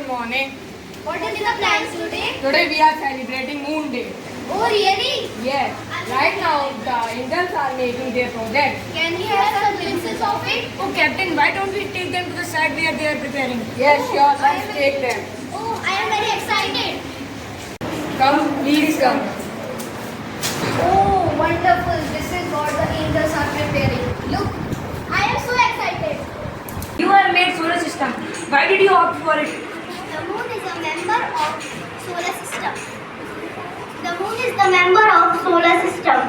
good morning. What is the plans today? Today we are celebrating Moon Day. Oh really? Yes. Right now the Indians are making their project. Can we have some glimpses of it? Oh Captain, why don't we take them to the site where they are preparing? Yes, sure. Let's take them. Oh, I am very excited. Come, please come. Oh, wonderful. This is what the angels are preparing. Look, I am so excited. You have made solar system. Why did you opt for it? The moon is a member of solar system. The moon is the member of solar system.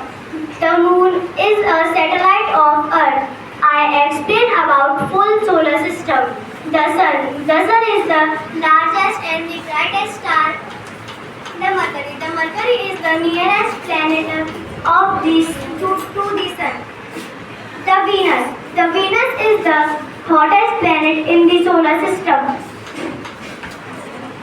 The moon is a satellite of Earth. I explain about full solar system. The sun. The sun is the largest and the brightest star. The Mercury. The Mercury is the nearest planet of to the sun. The Venus. The Venus is the hottest planet in the solar system.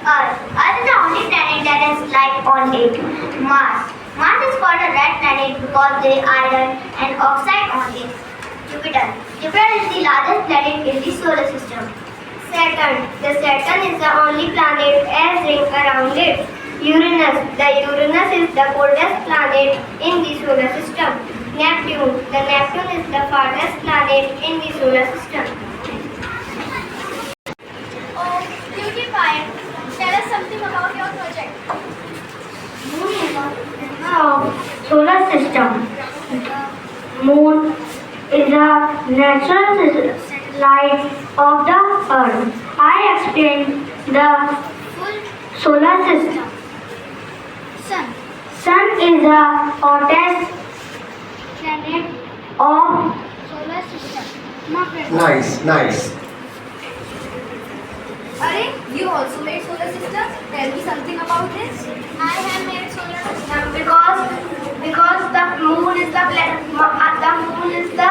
Earth. Earth is the only planet that has life on it. Mars. Mars is called a red planet because there is iron and oxide on it. Jupiter. Jupiter is the largest planet in the solar system. Saturn. The Saturn is the only planet as ring around it. Uranus. The Uranus is the coldest planet in the solar system. Neptune. The Neptune is the farthest planet in the solar system. Oh, Cutie Pie, tell us something about your project. Moon is a solar system. Moon is a natural satellite of the Earth. I explained the solar system. Sun. Sun is the hottest planet of solar system. Nice. Are you also made solar system? Tell me something about this. I have made solar system because the moon is the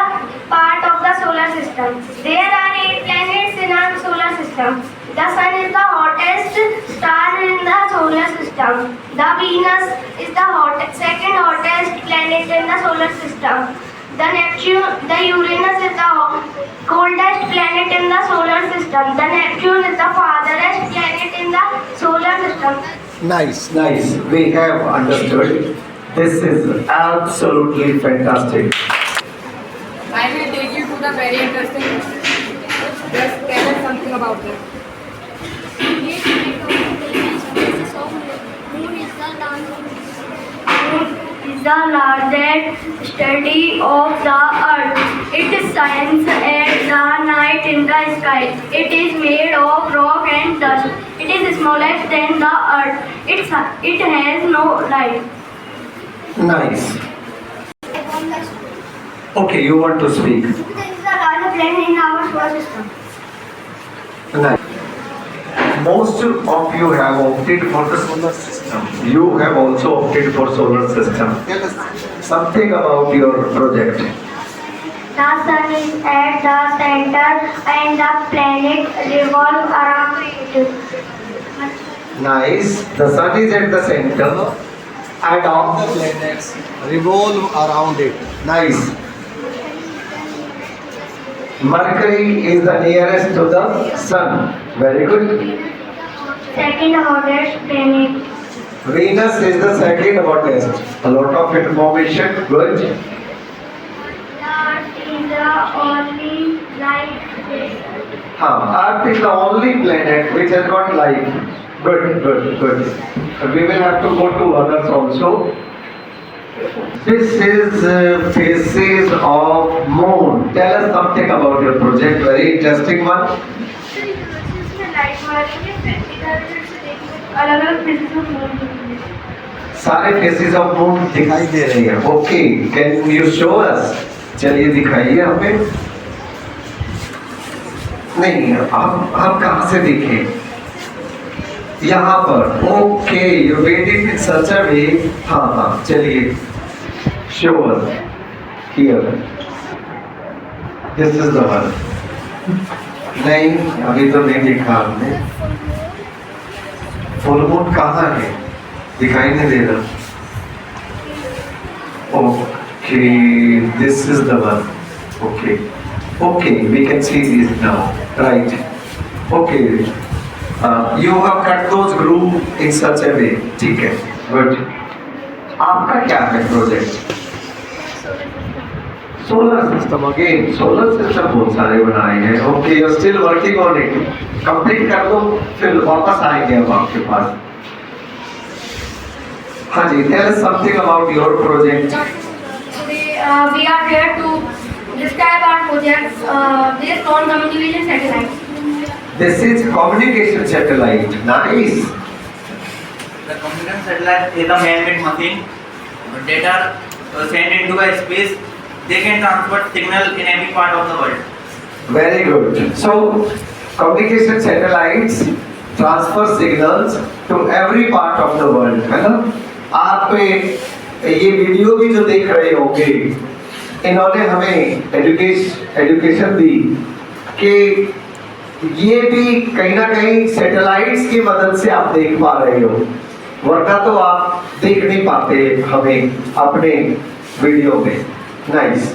part of the solar system. There are 8 planets in our solar system. The sun is the hottest star in the solar system. The Venus is the second hottest planet in the solar system. The Uranus is the coldest planet in the solar system. The Neptune is the farthest planet in the solar system. Nice. We have understood. This is absolutely fantastic. I will take you to the very interesting. Just tell us something about it. Is the largest study of the earth. It shines at the night in the sky. It is made of rock and dust. It is smallest than the earth. It has no light. Nice. Okay, you want to speak. This is the largest planet in our solar system. Nice. Most of you have opted for the solar system. You have also opted for solar system. Tell us something about your project. The sun is at the center and the planet revolve around it. Nice. The sun is at the center and all the planets revolve around it. Nice. Mercury is the nearest to the sun. Very good. Second hottest planet. Venus is the second hottest. A lot of information. Good. Earth is the only life. Earth is the only planet which has got life. Good. We will have to go to others also. This is phases of moon. Tell us something about your project. Very interesting one. सारे faces of moon दिखाई दे रही है. Okay, can you show us? चलिए दिखाइए हमें. नहीं, हम कहाँ से देखें? यहाँ पर. Okay, you made it in such a way. हाँ, चलिए. Show us here. This is the one. नहीं, अभी तो नहीं देखा हमने. फुल मून कहाँ है? दिखाई नहीं दे रहा. Okay, this is the one. Okay, we can see this now. Right. Okay. You have cut those groove in such a way. ठीक है, good. आपका क्या है project? Solar system, again solar system बहुत सारे बनाए हैं. Okay, you still working on it. Complete कर दो, फिर वापस आएंगे हम आपके पास. हाँ जी, tell us something about your project. We are here to describe our project based on communication satellite. This is communication satellite. Nice. The communication satellite is a man-made machine. Data sent into the space. They can transport signal in any part of the world. Very good. So, communication satellites transfer signals to every part of the world. है ना? आप ये video भी जो देख रहे होंगे, इन्होंने हमें एजुकेशन दी कि ये भी कहीं ना कहीं सैटेलाइट्स की मदद से आप देख पा रहे हो, वरना तो आप देख नहीं पाते हमें अपने वीडियो में. नाइस,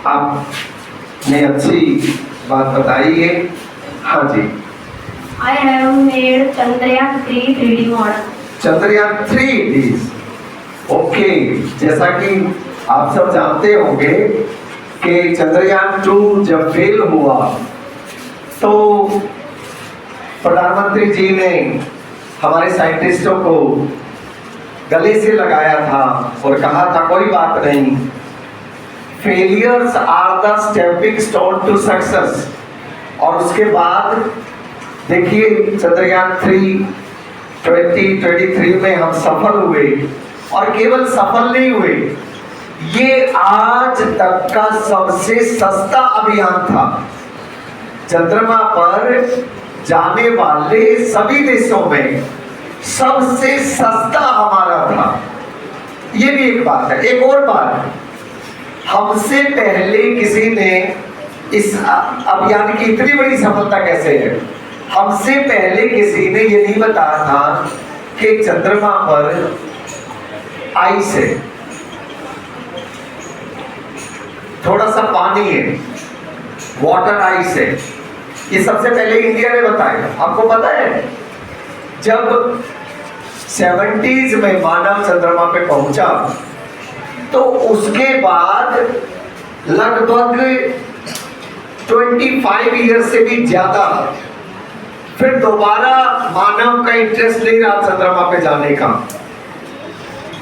आपने अच्छी बात बताई है. हाँ जी. I have made Chandrayaan 3 3D model. Chandrayaan 3 it is. Okay, जैसा कि आप सब जानते होंगे कि चंद्रयान 2 जब फेल हुआ तो प्रधानमंत्री जी ने हमारे साइंटिस्टों को गले से लगाया था और कहा था कोई बात नहीं, failures are the stepping stone to success. और उसके बाद देखिए चंद्रयान 3 2023 में हम सफल हुए, और केवल सफल नहीं हुए, ये आज तक का सबसे सस्ता अभियान था. चंद्रमा पर जाने वाले सभी देशों में सबसे सस्ता हमारा था. ये भी एक बात है. एक और बात, हमसे पहले किसी ने इस अभियान की इतनी बड़ी सफलता कैसे है, हमसे पहले किसी ने ये नहीं बताया था कि चंद्रमा पर आइस है, थोड़ा सा पानी है, वाटर आइस है. ये सबसे पहले इंडिया ने बताया. आपको पता है जब 70s में मानव चंद्रमा पे पहुंचा तो उसके बाद लगभग 25 ईयर से भी ज्यादा फिर दोबारा मानव का इंटरेस्ट नहीं रहा चंद्रमा पे जाने का.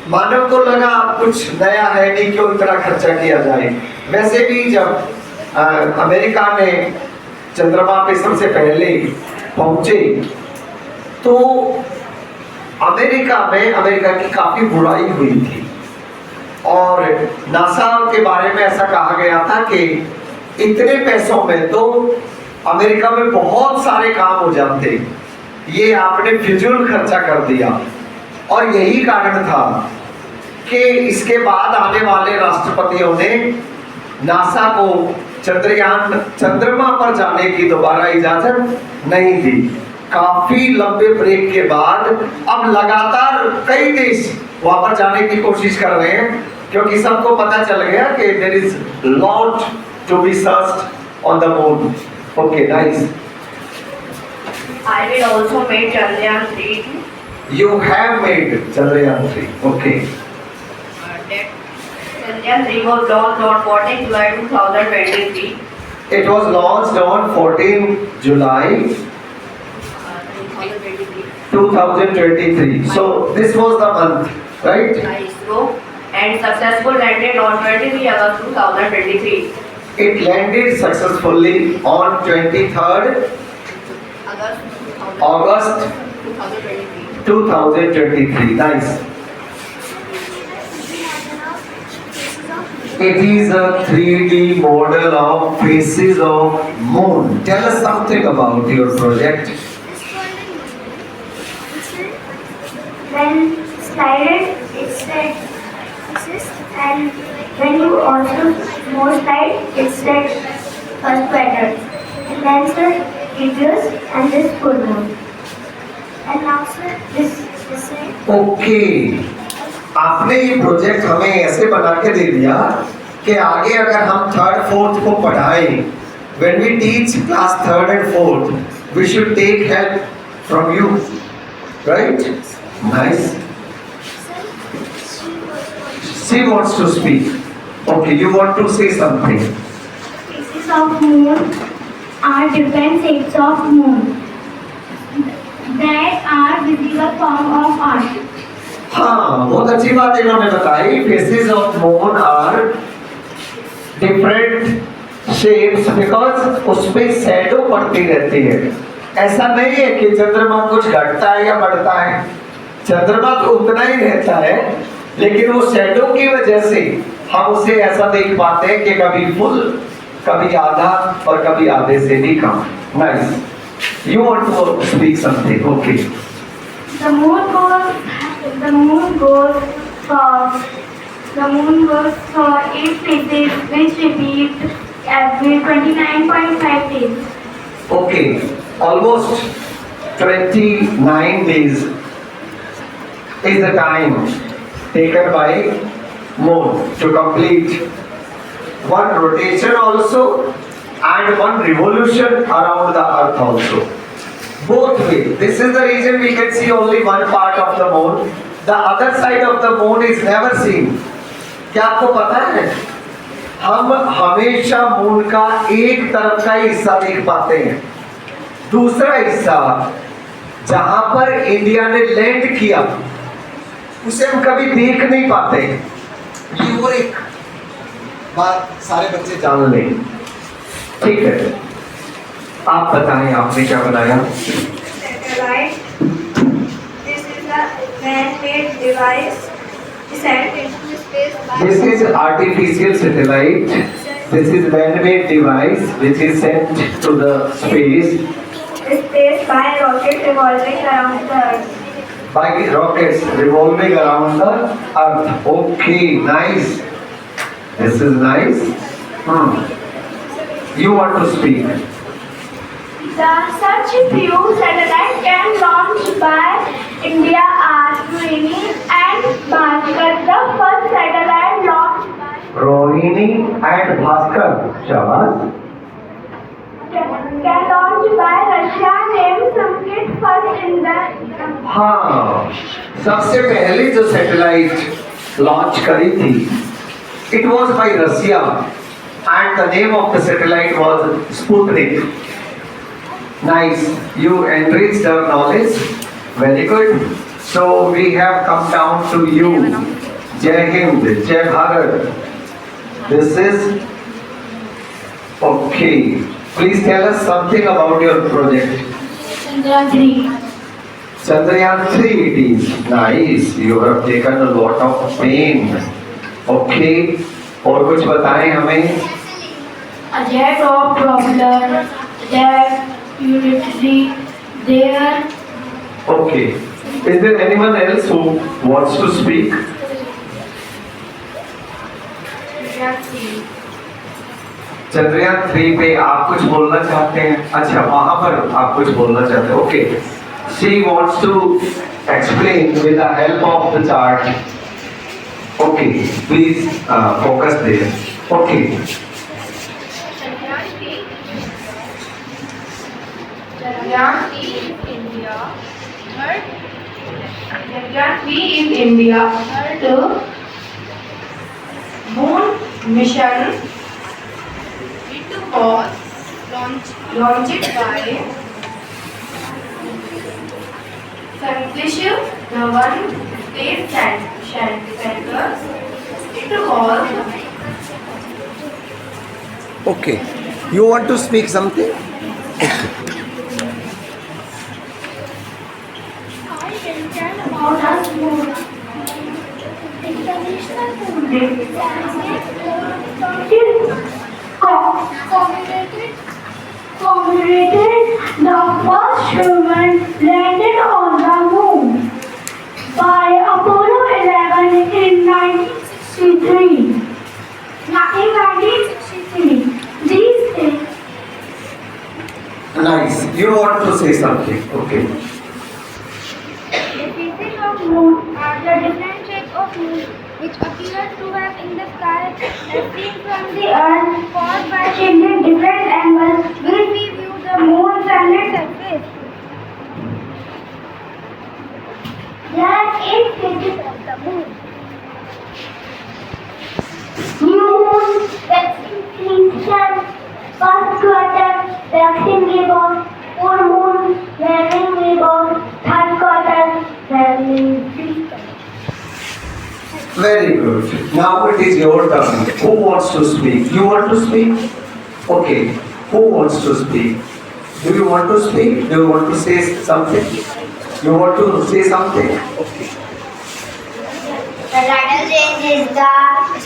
मानव को लगा कुछ नया है नहीं, क्यों इतना खर्चा किया जाए. वैसे भी जब अमेरिका ने चंद्रमा पे सबसे पहले पहुंचे तो अमेरिका की काफी बुराई हुई थी, और नासा के बारे में ऐसा कहा गया था कि इतने पैसों में तो अमेरिका में बहुत सारे काम हो जाते, ये आपने फिजूल खर्चा कर दिया. और यही कारण था कि इसके बाद आने वाले राष्ट्रपतियों ने नासा को चंद्रमा पर जाने की दोबारा इजाजत नहीं दी. काफी लंबे ब्रेक के बाद अब लगातार कई देश वहां पर जाने की कोशिश कर रहे हैं, क्योंकि सबको पता चल गया कि there is lot to be searched on the moon. Okay, nice. I will also make Chandrayaan 3. You have made Chandrayaan 3. Okay. Chandrayaan 3 was launched on 14 July 2023. It was launched on 14 July 2023. So this was the month, right? ISRO and successful landed on 23 August 2023. It landed successfully on 23rd August 2023. Nice. It is a 3D model of faces of moon. Tell us something about your project. When slided, it said assist, and when you also more slide, it said first pattern. And then sir, reviews and this full moon. And now sir, this side. Okay. आपने ये project हमें ऐसे बना के दे दिया कि आगे अगर हम 3rd 4th को पढ़ाएं, when we teach class 3rd and 4th, we should take help from you, right? Nice. She wants to speak. Okay, you want to say something. Pieces of moon are different shapes of moon that are visible form of art. हाँ, बहुत अच्छी बात इन्होंने बताई. Faces of moon are different shapes because उसपे shadow पड़ती रहती है. ऐसा नहीं है कि चंद्रमा कुछ घटता है या बढ़ता है. चंद्रमा तो उतना ही रहता है, लेकिन वो शैडो की वजह से हम उसे ऐसा देख पाते हैं कि कभी फुल, कभी आधा और कभी आधे से भी कम. Nice. You want to speak something? Okay. The moon goes for 8 phases which repeat every 29.5 days. Okay, almost 29 days is the time taken by moon to complete one rotation also and one revolution around the earth also. Both way. This is the reason we can see only one part of the moon. The other side of the moon is never seen. क्या आपको पता है? हम हमेशा moon का एक तरफ का ही हिस्सा देख पाते हैं. दूसरा हिस्सा जहां पर इंडिया ने लैंड किया उसे हम कभी देख नहीं पाते. ये और एक बात सारे बच्चे जान लें. ठीक है, आप बताएं आपने क्या बनाया. Satellite. This is a man-made device sent into space by. This is artificial satellite. This is man-made device which is sent to the space by rocket revolving around the earth. by rockets revolving around the earth. Okay, nice. This is nice. You want to speak? The such few satellites can launch by India are Rohini and Bhaskar. The first satellite launched by Rohini and Bhaskar. Shabas. can launch by Russia named Samkit first in the. हाँ, सबसे पहले जो satellite launch करी थी, it was by Russia, and the name of the satellite was Sputnik. Nice, you enriched our knowledge. Very good. So we have come down to you. Jai Hind, Jai Bharat. This is okay. Please tell us something about your project. Chandrayaan 3. Chandrayaan 3 it is. Nice. You have taken a lot of pain. Okay. और कुछ बताएं हमें. A jet of propeller that unitary there. Okay. Is there anyone else who wants to speak? Chandrayaan 3 पे आप कुछ बोलना चाहते हैं. अच्छा, वहां पर आप कुछ बोलना चाहते हैं. Okay. She wants to explain with the help of the chart. Okay, please focus there. Okay. Chandrayaan 3 in India. Chandrayaan 3 in India. Third moon mission. It was launched by Santish Dhawan Space Center. It was. Okay. You want to speak something? About us moon. International Moon Day. Commemorated the first human landed on the moon by Apollo 11 in 1963. These days, Nice. You want to say something? Okay. the phases of moon are the different shapes of moon which appear to have in the sky as seen from the earth caused by changing different angles when we view the moon's sunlit surface. There are 8 phases of the moon. New moon, vaccination, first quarter, vaccine rebound, full moon, vaccine rebound, third quarter, vaccine. Very good. Now it is your turn. Who wants to speak? You want to speak? Okay. Who wants to speak? Do you want to speak? Do you want to say something? You want to say something? Okay. The tidal range is the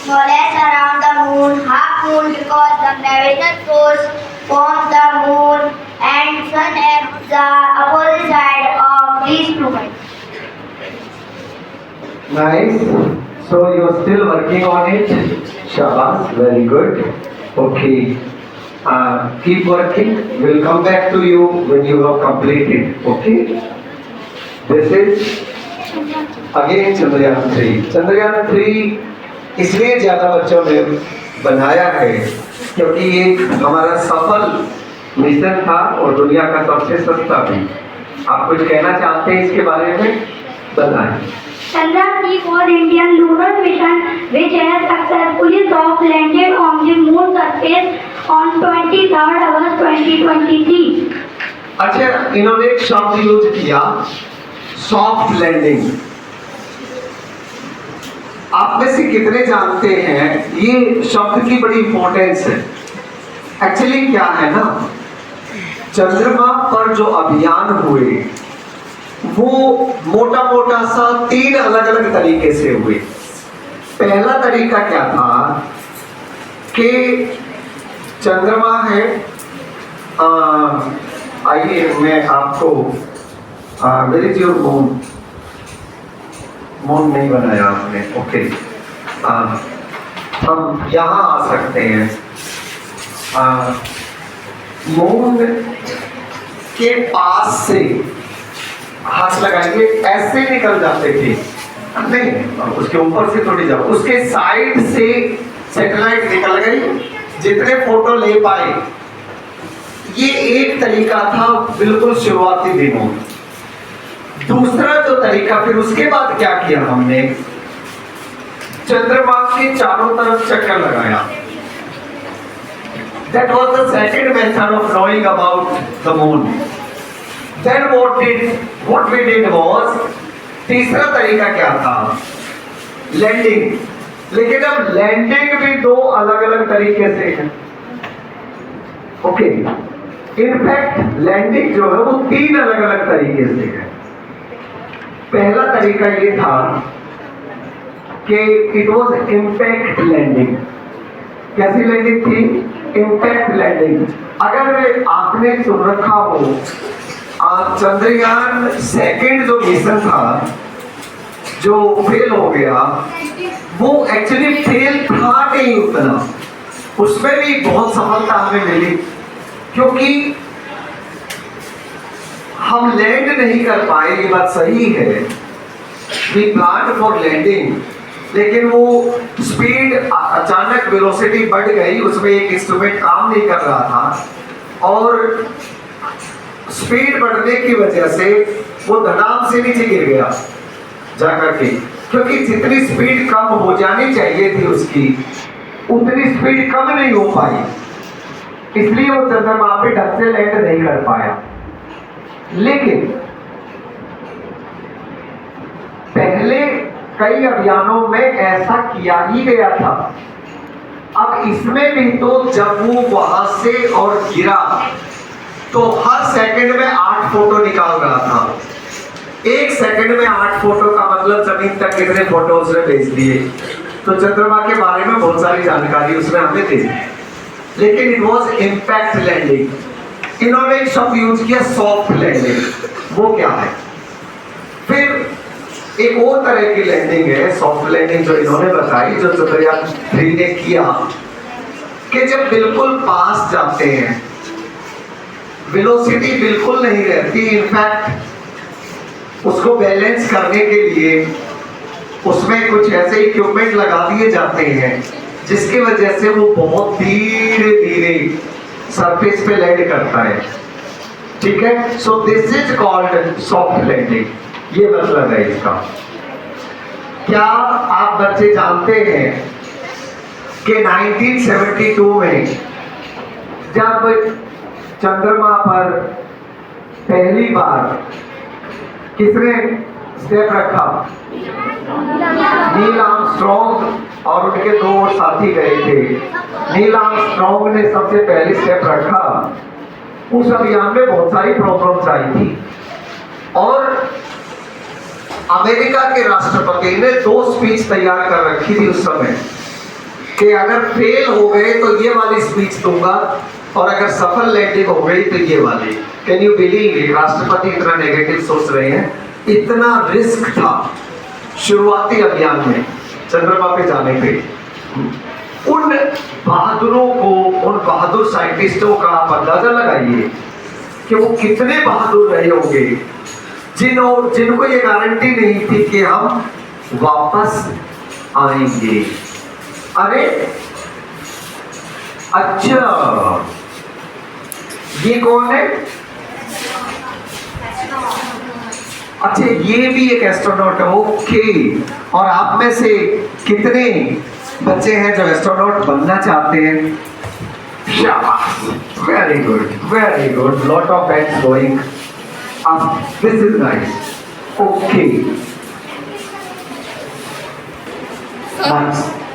smallest around the moon, half moon, because the gravitational force forms the moon and sun at the opposite side of these two points. Nice. So you're still working on it. Shabas. Very good. Okay. Keep working. We'll come back to you when you have completed. Okay. This is again Chandrayaan 3. Chandrayaan 3 इसलिए ज़्यादा बच्चों ने बनाया है क्योंकि ये हमारा सफल मिशन था और दुनिया का सबसे सस्ता भी। आप कुछ कहना चाहते हैं इसके बारे में? बताएं। Chandrayaan-3 was Indian lunar mission which has successfully soft landed on the moon surface on 23rd August 2023. अच्छा, इन्होंने एक शब्द यूज किया, सॉफ्ट लैंडिंग। आप में से कितने जानते हैं ये शब्द की बड़ी इंपॉर्टेंस है? एक्चुअली क्या है ना, चंद्रमा पर जो अभियान हुए वो मोटा मोटा सा 3 अलग अलग तरीके से हुए। पहला तरीका क्या था कि चंद्रमा है, आइए मैं आपको where is your moon? Moon नहीं बनाया आपने? ओके। हम यहाँ आ सकते हैं। मून के पास से हाथ लगाएंगे, ऐसे निकल जाते थे नहीं, उसके ऊपर से थोड़ी जाओ, उसके साइड से सैटेलाइट निकल गई, जितने फोटो ले पाए। ये एक तरीका था बिल्कुल शुरुआती दिनों। दूसरा जो तरीका, फिर उसके बाद क्या किया हमने, चंद्रमा के चारों तरफ चक्कर लगाया। That was the second method of knowing about the moon. Then what we did was, तीसरा तरीका क्या था, लैंडिंग। लेकिन अब लैंडिंग भी 2 अलग अलग तरीके से है। ओके, इनफैक्ट लैंडिंग जो है वो 3 अलग अलग तरीके से है। पहला तरीका ये था कि इट वॉज इम्पैक्ट लैंडिंग। कैसी लैंडिंग थी? Impact landing. अगर आपने सुन रखा हो, चंद्रयान 2 जो मिशन था जो फेल हो गया, वो एक्चुअली फेल था नहीं उतना, उसमें भी बहुत सफलता हमें मिली क्योंकि हम लैंड नहीं कर पाए, ये बात सही है। वी प्लान फॉर लैंडिंग, लेकिन वो स्पीड अचानक वेलोसिटी बढ़ गई, उसमें एक इंस्ट्रूमेंट काम नहीं कर रहा था और स्पीड बढ़ने की वजह से वो धड़ाम से नीचे गिर गया जाकर के, क्योंकि जितनी स्पीड कम हो जानी चाहिए थी उसकी, उतनी स्पीड कम नहीं हो पाई, इसलिए वो चंद्रमा पे ढंग से लैंड नहीं कर पाया। लेकिन पहले कई अभियानों में ऐसा किया ही गया था। अब इसमें भी तो जब वो वहां से और गिरा तो हर सेकंड में 8 फोटो निकाल रहा था। 1 सेकंड में 8 फोटो का मतलब जमीन तक कितने फोटो उसने भेज दिए। तो चंद्रमा के बारे में बहुत सारी जानकारी उसने हमें दी, लेकिन इट वॉज इम्पैक्ट लैंडिंग। इन्होंने एक शब्द यूज किया, सॉफ्ट लैंडिंग। वो क्या है? फिर एक और तरह की लैंडिंग है, सॉफ्ट लैंडिंग, जो इन्होंने बताई, जो चंद्रयान 3 ने किया, कि जब बिल्कुल पास जाते हैं, वेलोसिटी बिल्कुल नहीं रहती, इनफैक्ट उसको बैलेंस करने के लिए उसमें कुछ ऐसे इक्विपमेंट लगा दिए जाते हैं जिसकी वजह से वो बहुत धीरे धीरे सरफेस पे लैंड करता है। ठीक है, so this is called soft landing. ये मतलब है इसका। क्या आप बच्चे जानते हैं कि 1972 में जब चंद्रमा पर पहली बार किसने स्टेप रखा? नील आर्मस्ट्रॉन्ग और उनके दो साथी गए थे। नील आर्मस्ट्रॉन्ग ने सबसे पहले स्टेप रखा। उस अभियान में बहुत सारी प्रॉब्लम्स आई थी और अमेरिका के राष्ट्रपति ने 2 स्पीच तैयार कर रखी थी उस समय कि अगर फेल हो गए तो ये वाली स्पीच दूंगा और अगर सफल लैंडिंग हो गई तो ये वाली। Can you believe it? राष्ट्रपति इतना नेगेटिव सोच रहे हैं। इतना रिस्क था शुरुआती अभियान में चंद्रमा पे जाने पे। उन बहादुरों को, उन बहादुर साइंटिस्टों का आप अंदाजा लगाइए कि वो कितने बहादुर रहे होंगे जिनको ये गारंटी नहीं थी कि हम वापस आएंगे। अरे अच्छा, ये कौन है? अच्छा, ये भी एक एस्ट्रोनॉट है। ओके, और आप में से कितने बच्चे हैं जो एस्ट्रोनॉट बनना चाहते हैं? शाबाश, very good, very good. Lot of hands going up, this is nice. Okay,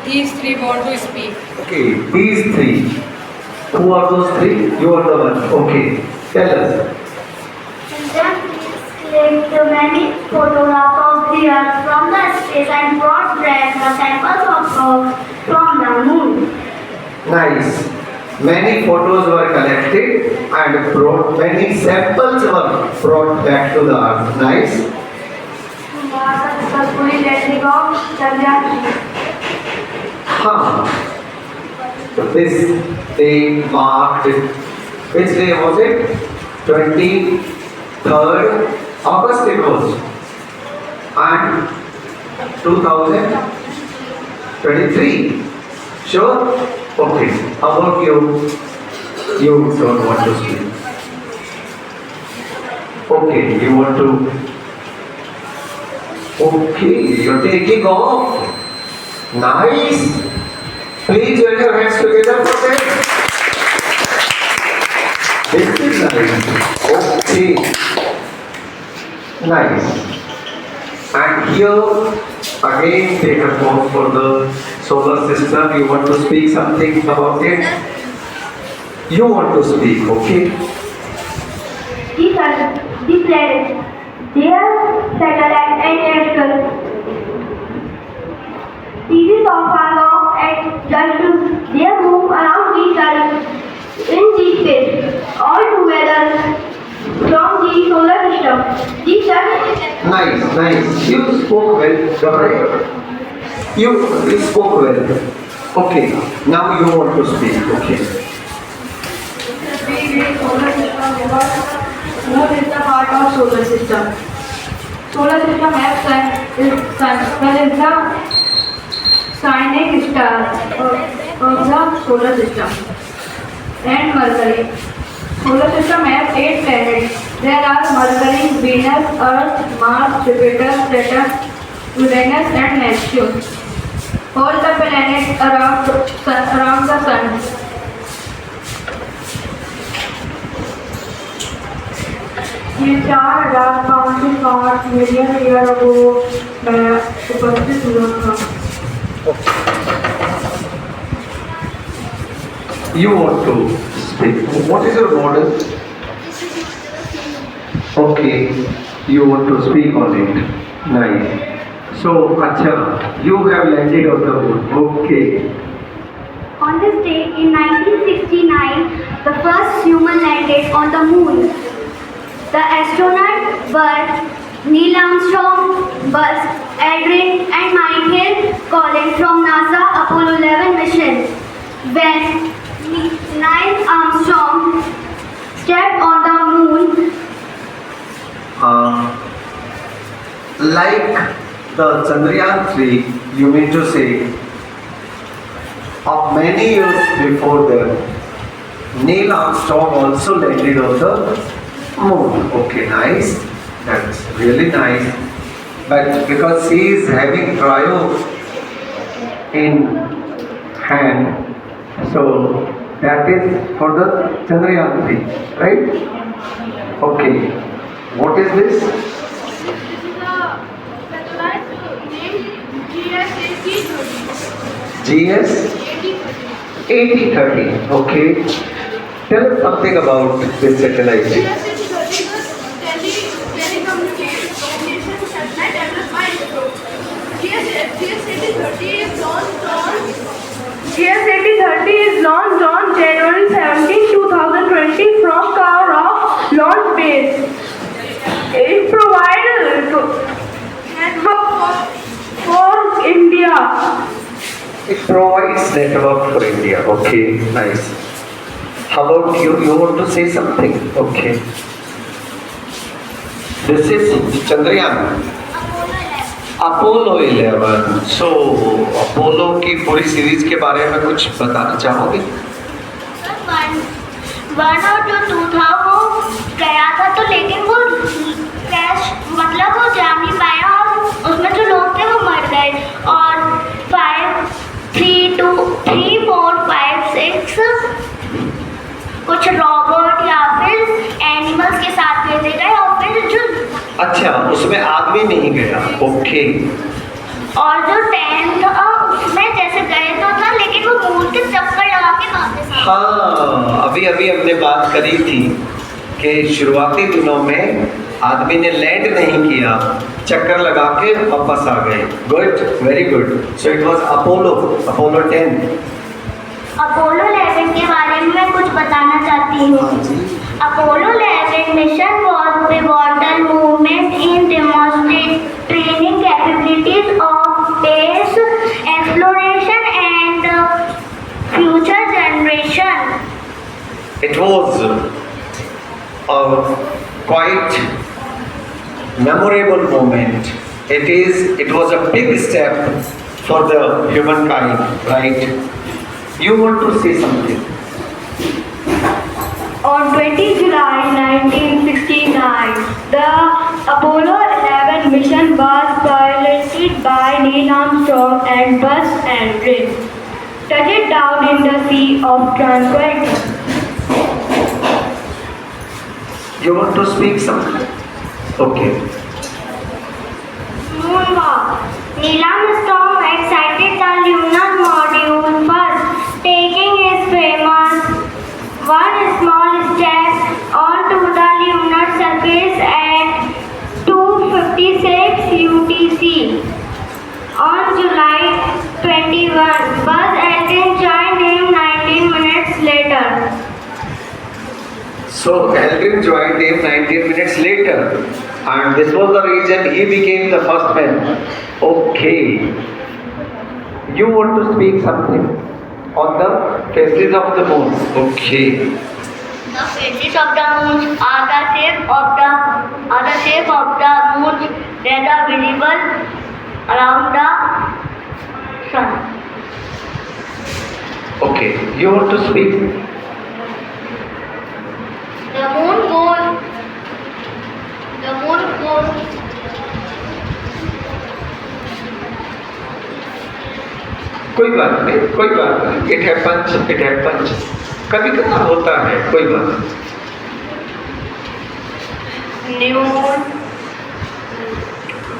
These three want to speak. okay, these 3. Who are those 3? You are the one. Okay, tell us. Children clicked many photographs of the Earth from the space and brought back the samples of rocks from the moon. Nice. Many photos were collected and many samples were brought back to the Earth. Nice. NASA successfully landing of Chandrayaan-3. This day marked, which day was it? 23rd August it was, and 2023. Sure? Okay. How about you? You don't want to speak. Okay, you want to. Okay, you're taking off. Nice. Please join your hands together for this. This is nice. Okay. Nice. And here again take a pause for the solar system. You want to speak something about it? You want to speak, okay? The sun, the planet, their satellite and aerial. Pieces of our rock and just they move around the sun in the space. All together from the solar system. The sun. Nice, nice. You spoke well, Gabriel. You spoke well. Okay, now you want to speak, okay? We read solar system because moon is the part of solar system. Solar system has sun is the shining star of the solar system. And Mercury. Solar system has 8 planets. There are Mercury, Venus, Earth, Mars, Jupiter, Saturn, Uranus and Neptune. All the planets around the sun. ये 4,505 million year ago में उपस्थित हुआ था। You want to speak. What is your model? Okay, you want to speak on it. Nice. So, Acha, you have landed on the moon. Okay. On this day in 1969, the first human landed on the moon. The astronauts were Neil Armstrong, Buzz Aldrin and Michael Collins from NASA Apollo 11 mission. When Neil Armstrong stepped on the moon, Like the Chandrayaan-3, you mean to say, of many years before that, Neil Armstrong also landed on the moon. Okay, nice. That's really nice. But because she is having cryo in hand, so that is for the Chandrayaan 3, right? Okay. What is this? This is a satellite named GS-8030. GS 8030. Okay. Tell us something about this satellite. GS-8030 is a telecommunication satellite developed by ISRO. GS-8030 is launched on January 17, 2020 from Kourou launch base. It provides network for India. It provides network for India. Okay, nice. How about you? You want to say something? Okay. This is Chandrayaan. Apollo 11. So Apollo की पूरी series के बारे में कुछ बताना चाहोगे? One और जो टू था वो गया था तो लेकिन वो क्रैश मतलब वो जा नहीं पाया और उसमें जो लोग थे वो मर गए और 5 3 2 3 4 5 6 कुछ रॉबोट या फिर एनिमल्स के साथ भेजे गए और फिर जो अच्छा, उसमें आदमी नहीं गया. ओके. और जो 10 था उसमें जैसे गए तो था लेकिन वो मून के चक्कर लगा के वापस आ हाँ, अभी अभी हमने बात करी थी कि शुरुआती दिनों में आदमी ने लैंड नहीं किया, चक्कर लगा के वापस आ गए. Good, very good. So it was Apollo 10. Apollo 11 के बारे में मैं कुछ बताना चाहती हूँ. Apollo 11 mission was pivotal movement in demonstrating capabilities of space exploration and future generation. It was a quite memorable moment. It was a big step for the humankind, right? You want to say something? On 20 July 1969, the Apollo 11 mission was piloted by Neil Armstrong and Buzz Aldrin. Touched down in the Sea of Tranquility. You want to speak something? Okay. Moonwalk. Neil Armstrong excited the lunar module first, taking his famous one small step onto the lunar surface at 2:56 UTC. On July 21, Buzz Aldrin joined him 19 minutes later. So Aldrin joined him 19 minutes later, and this was the reason he became the first man. Okay. You want to speak something on the phases of the moon? Okay. The phases of the moon are the shape of the moon that are visible around the sun. Okay. You want to speak? The moon goes. कोई बात नहीं. It happens. कभी कभार होता है, कोई बात नहीं. Noon,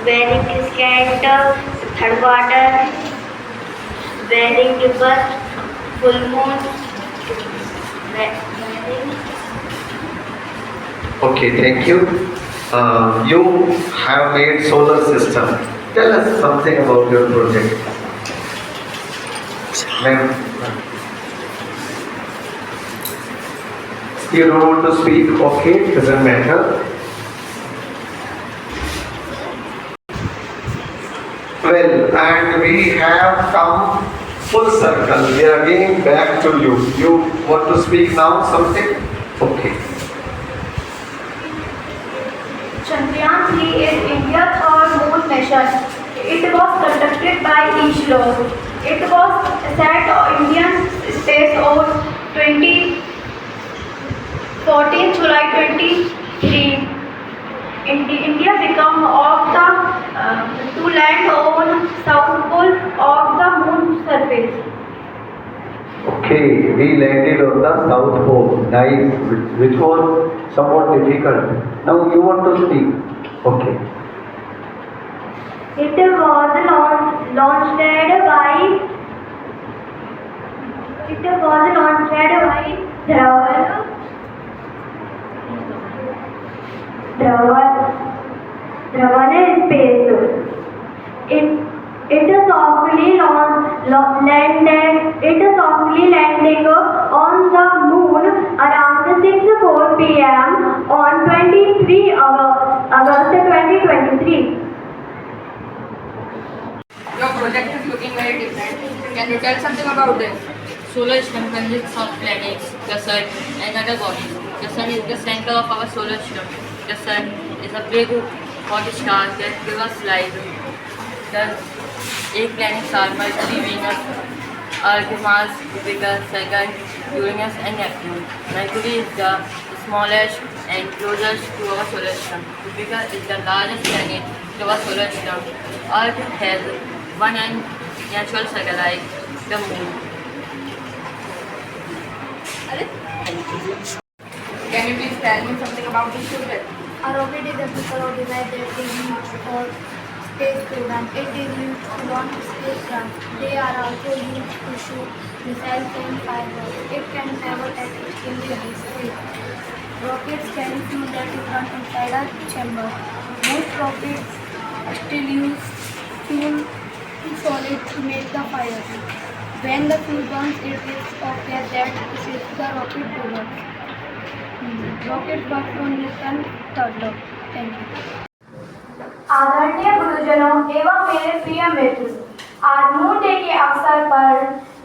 wearing scatter, third quarter, wearing gibbous, full moon, wearing. Okay, thank you. You have made solar system. Tell us something about your project. Ma'am. You don't want to speak? Okay, doesn't matter. Well, and we have come full circle. We are again back to you. You want to speak now something? Okay. Chandrayaan 3 is India's third moon mission. It was conducted by ISRO. It was set on Indian space on 14 July 23. India land on south pole of the moon's surface. Okay, we landed on the South Pole. Nice, which was somewhat difficult. Now you want to speak. Okay. It was launched by Dhawan Space. It softly landing on the moon around 6:04 p.m. on 23 August 2023. Your project is looking very different. Can you tell something about this? Solar system consists of planets, the sun, and other bodies. The sun is the center of our solar system. The sun is a big hot star that gives us light. The 8 planets are Mercury, Venus, Earth, Mars, Jupiter, Saturn, Uranus, and Neptune. Mercury is the smallest and closest to our solar system. Jupiter is the largest planet to our solar system. Earth has one natural satellite, the Moon. Can you please tell me something about this project? Our rocket is a people device that is used for space program. It is used to launch spacecraft. They are also used to shoot missiles and fireworks. It can travel at extremely high speed. Rockets carry fuel that is run inside a chamber. Most rockets still use fuel solid to make the fire. When the fuel burns, it gives off gas that pushes the rocket forward. Rocket works on Newton third law. Thank you. आदरणीय गुरुजनों एवं मेरे प्रिय मित्र, आज moon day के अवसर पर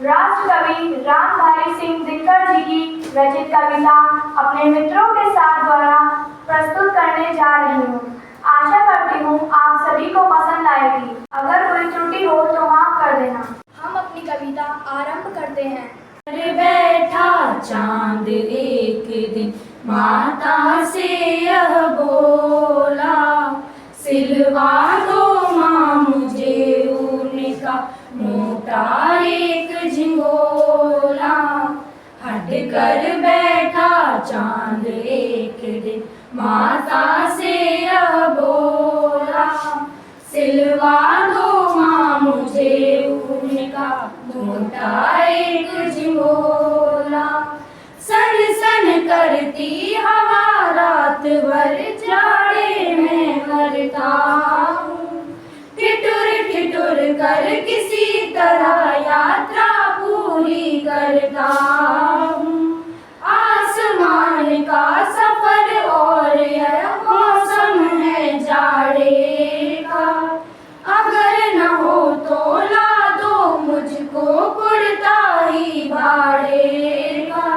राष्ट्रकवि रामधारी सिंह दिनकर जी की रचित कविता अपने मित्रों के साथ द्वारा प्रस्तुत करने जा रही हूँ। आशा करती हूँ आप सभी को पसंद आएगी। अगर कोई त्रुटि हो तो माफ कर देना। हम अपनी कविता आरंभ करते हैं। बैठा चांद एक दिन माता से यह बोला, सिलवा दो माँ मुझे ऊन का मोटा एक झिंगोला। हट कर बैठा चांद एक दिन माता से यह बोला, सिलवा दो माँ मुझे ऊन का मोटा एक झिंगोला। सन सन करती हवा रात भर जाड़े में मरता हूँ, ठिठुर ठिठुर कर किसी तरह यात्रा पूरी करता हूँ। आसमान का सफर और यह मौसम है जाड़े का, अगर न हो तो ला दो मुझको कुर्ता ही भाड़े का।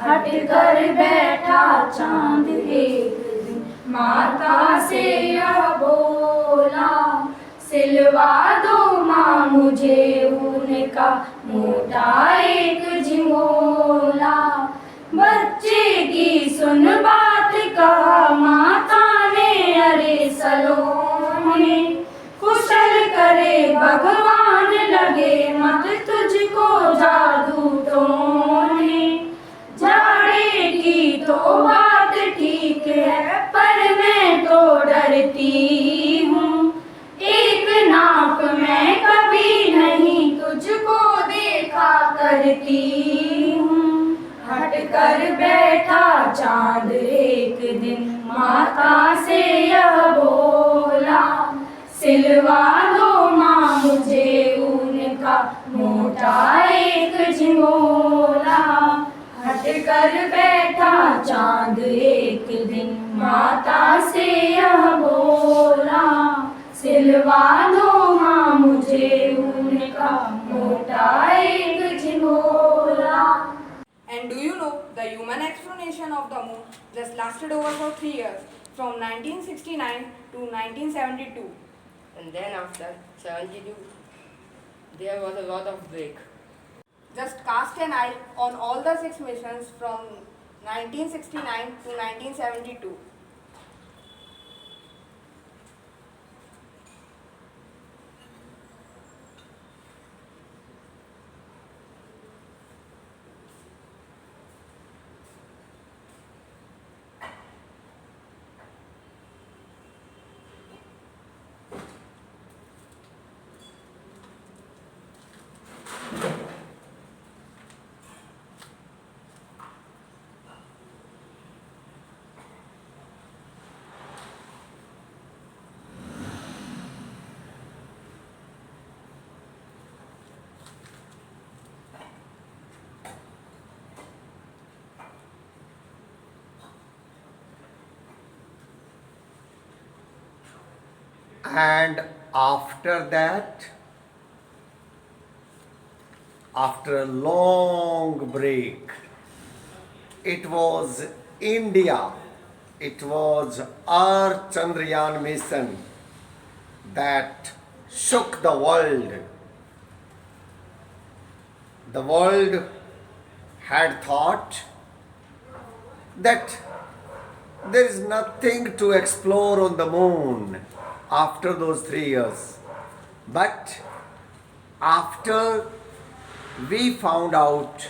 हट कर बैठा चांद एक दिन माता से यह बोला, सिलवा दो माँ मुझे ऊन का मोटा एक झिंगोला। बच्चे की सुन बात कहा माता ने, अरे सलोने कुशल करे भगवान लगे मत तुझको जादू टोने। जाड़े की तो बात ठीक है पर मैं तो डरती हूँ, एक नाप मैं कभी नहीं तुझको देखा करती हूँ। हट कर बैठा चांद एक दिन माता से यह बोला, सिलवा दो माँ मुझे ऊन का मोटा एक झिंगोला। हट कर बैठा चांद एक दिन माता से यह बोला, सिलवा दो माँ मुझे ऊन का मोटा एक झिंगोला। And do you know the human exploration of the moon just lasted over for 3 years, from 1969 to 1972. And then after 72, there was a lot of break. Just cast an eye on all the 6 missions from 1969 to 1972. And after that, after a long break, it was India, it was our Chandrayaan mission that shook the world. The world had thought that there is nothing to explore on the moon after those 3 years. But after we found out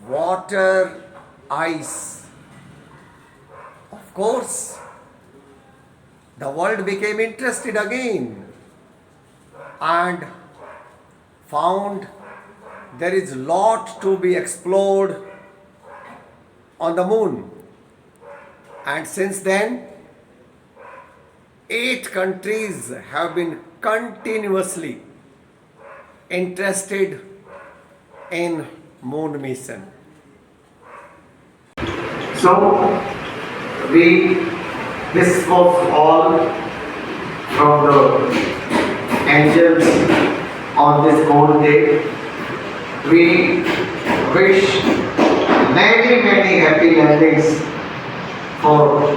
water, ice, of course, the world became interested again and found there is lot to be explored on the moon. And since then, 8 countries have been continuously interested in moon mission. So, this was all from the angels on this gold day. We wish many, many happy landings for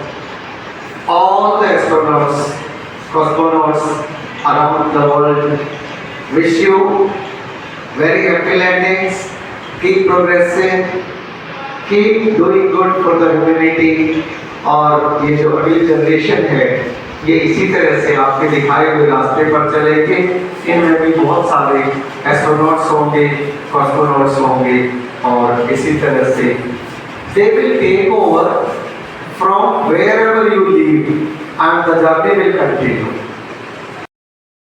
all the astronauts, cosmonauts around the world. Wish you very happy landings. Keep progressing. Keep doing good for the humanity. और ये जो अगली generation है ये इसी तरह से आपके दिखाए हुए रास्ते पर चलेंगे. इनमें भी बहुत सारे एस्ट्रोनॉट्स होंगे, कॉस्मोनॉट्स होंगे और इसी तरह से they will take over from wherever you leave and the journey will continue.